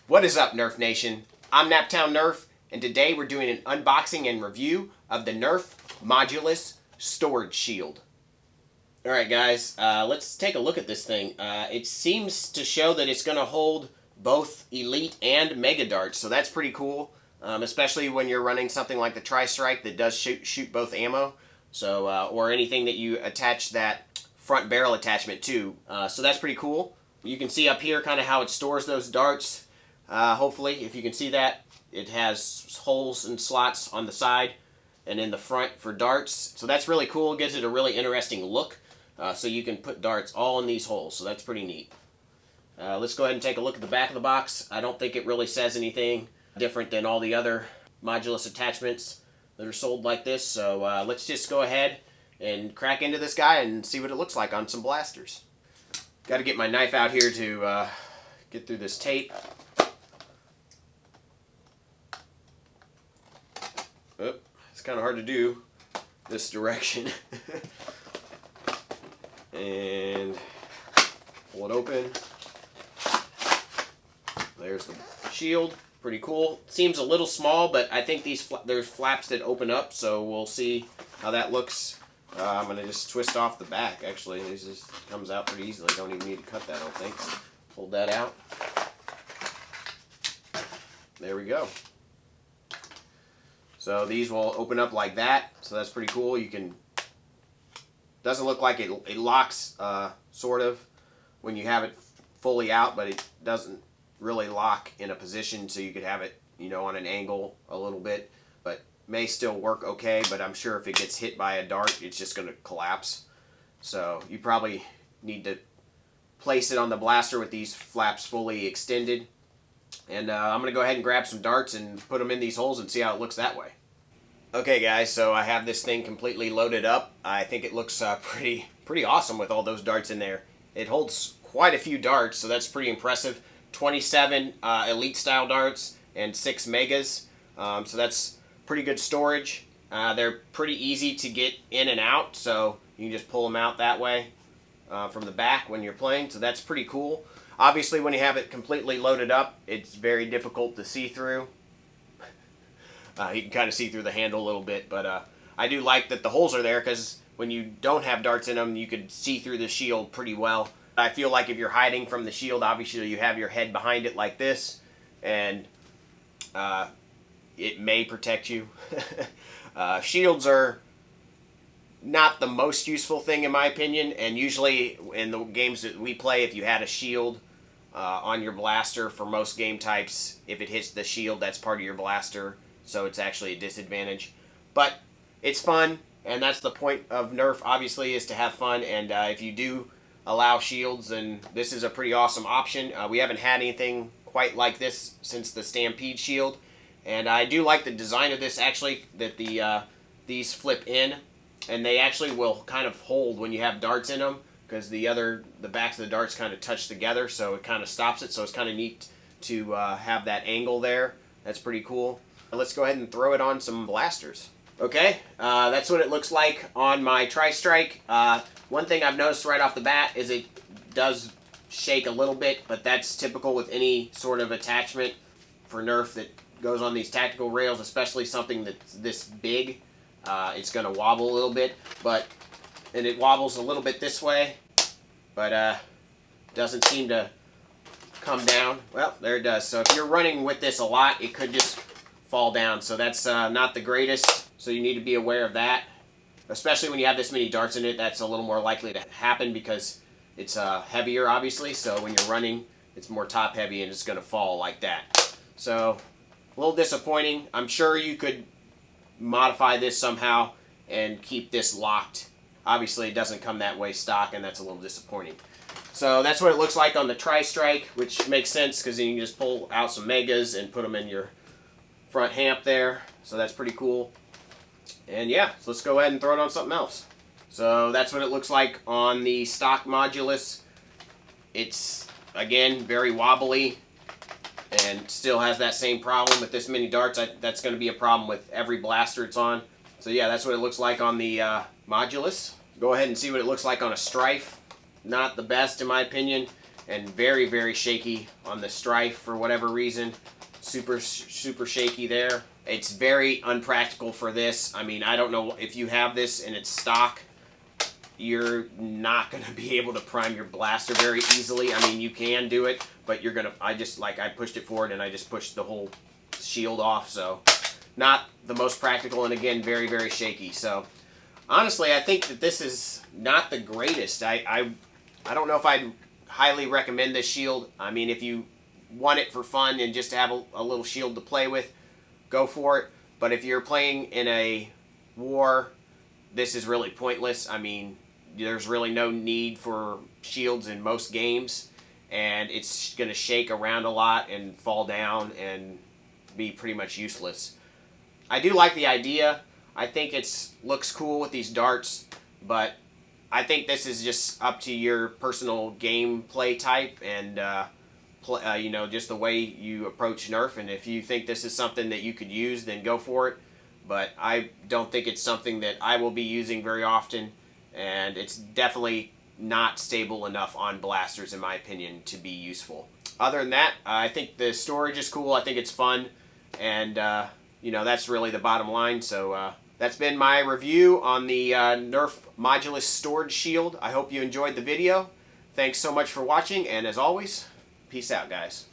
What is up, Nerf Nation? I'm Naptown Nerf, and today we're doing an unboxing and review of the Nerf Modulus Storage Shield. Alright guys, let's take a look at this thing. It seems to show that it's going to hold both Elite and Mega Darts, so that's pretty cool. Especially when you're running something like the Tri-Strike that does shoot both ammo, so or anything that you attach that front barrel attachment to. So that's pretty cool. You can see up here kind of how it stores those darts. Hopefully, if you can see that, it has holes and slots on the side and in the front for darts. So that's really cool. It gives it a really interesting look. So you can put darts all in these holes. So that's pretty neat. Let's go ahead and take a look at the back of the box. I don't think it really says anything different than all the other Modulus attachments that are sold like this. So let's just go ahead and crack into this guy and see what it looks like on some blasters. Got to get my knife out here to get through this tape. Oh, it's kind of hard to do this direction. And pull it open. There's the shield. Pretty cool. Seems a little small, but I think there's flaps that open up, so we'll see how that looks. I'm going to just twist off the back, actually. It just comes out pretty easily. Don't even need to cut that, I don't think. Hold that out. There we go. So these will open up like that, so that's pretty cool. You can, doesn't look like it locks sort of when you have it fully out, but it doesn't really lock in a position, so you could have it, you know, on an angle a little bit, but may still work okay. But I'm sure if it gets hit by a dart, it's just going to collapse. So you probably need to place it on the blaster with these flaps fully extended. And I'm going to go ahead and grab some darts and put them in these holes and see how it looks that way. Okay guys, so I have this thing completely loaded up. I think it looks pretty awesome with all those darts in there. It holds quite a few darts, so that's pretty impressive. 27 Elite style darts and 6 Megas, so that's pretty good storage. They're pretty easy to get in and out, so you can just pull them out that way from the back when you're playing, so that's pretty cool. Obviously, when you have it completely loaded up, it's very difficult to see through. You can kind of see through the handle a little bit, but I do like that the holes are there, because when you don't have darts in them, you could see through the shield pretty well. I feel like if you're hiding from the shield, obviously you have your head behind it like this, and it may protect you. Shields are not the most useful thing in my opinion, and usually in the games that we play, if you had a shield on your blaster for most game types, if it hits the shield, that's part of your blaster, so it's actually a disadvantage. But it's fun, and that's the point of Nerf, obviously, is to have fun. And if you do allow shields, then this is a pretty awesome option. We haven't had anything quite like this since the Stampede shield, and I do like the design of this, actually, that these flip in, and they actually will kind of hold when you have darts in them, because the backs of the darts kind of touch together, so it kind of stops it. So it's kind of neat to have that angle there. That's pretty cool. Let's go ahead and throw it on some blasters. Okay, that's what it looks like on my Tri-Strike. One thing I've noticed right off the bat is it does shake a little bit, but that's typical with any sort of attachment for Nerf that goes on these tactical rails, especially something that's this big. It's going to wobble a little bit, and it wobbles a little bit this way, but doesn't seem to come down. Well, there it does. So if you're running with this a lot, it could just fall down. So that's not the greatest. So you need to be aware of that, especially when you have this many darts in it. That's a little more likely to happen because it's heavier, obviously. So when you're running, it's more top heavy and it's going to fall like that. So a little disappointing. I'm sure you could modify this somehow and keep this locked. Obviously, it doesn't come that way stock, and that's a little disappointing. So that's what it looks like on the Tri-Strike, which makes sense because then you can just pull out some Megas and put them in your front hamp there. So that's pretty cool. And yeah, so let's go ahead and throw it on something else. So that's what it looks like on the stock Modulus. It's, again, very wobbly and still has that same problem with this many darts. That's going to be a problem with every blaster it's on. So yeah, that's what it looks like on the Modulus. Go ahead and see what it looks like on a Strife. Not the best in my opinion. and very, very shaky on the strife for whatever reason. Super shaky there. It's very unpractical for this. I mean, I don't know if you have this and it's stock, you're not going to be able to prime your blaster very easily. I mean, you can do it, but you're going to, I pushed it forward and I just pushed the whole shield off, so not the most practical, and again, very, very shaky. So honestly, I think that this is not the greatest. I don't know if I'd highly recommend this shield. I mean, if you want it for fun and just to have a little shield to play with, go for it. But if you're playing in a war, this is really pointless. I mean, there's really no need for shields in most games, and it's going to shake around a lot and fall down and be pretty much useless. I do like the idea. I think it looks cool with these darts, but I think this is just up to your personal gameplay type and you know, just the way you approach Nerf. And if you think this is something that you could use, then go for it. But I don't think it's something that I will be using very often, and it's definitely not stable enough on blasters, in my opinion, to be useful. Other than that, I think the storage is cool. I think it's fun, and you know, that's really the bottom line. So that's been my review on the Nerf Modulus storage shield. I hope you enjoyed the video. Thanks so much for watching, and as always, peace out, guys.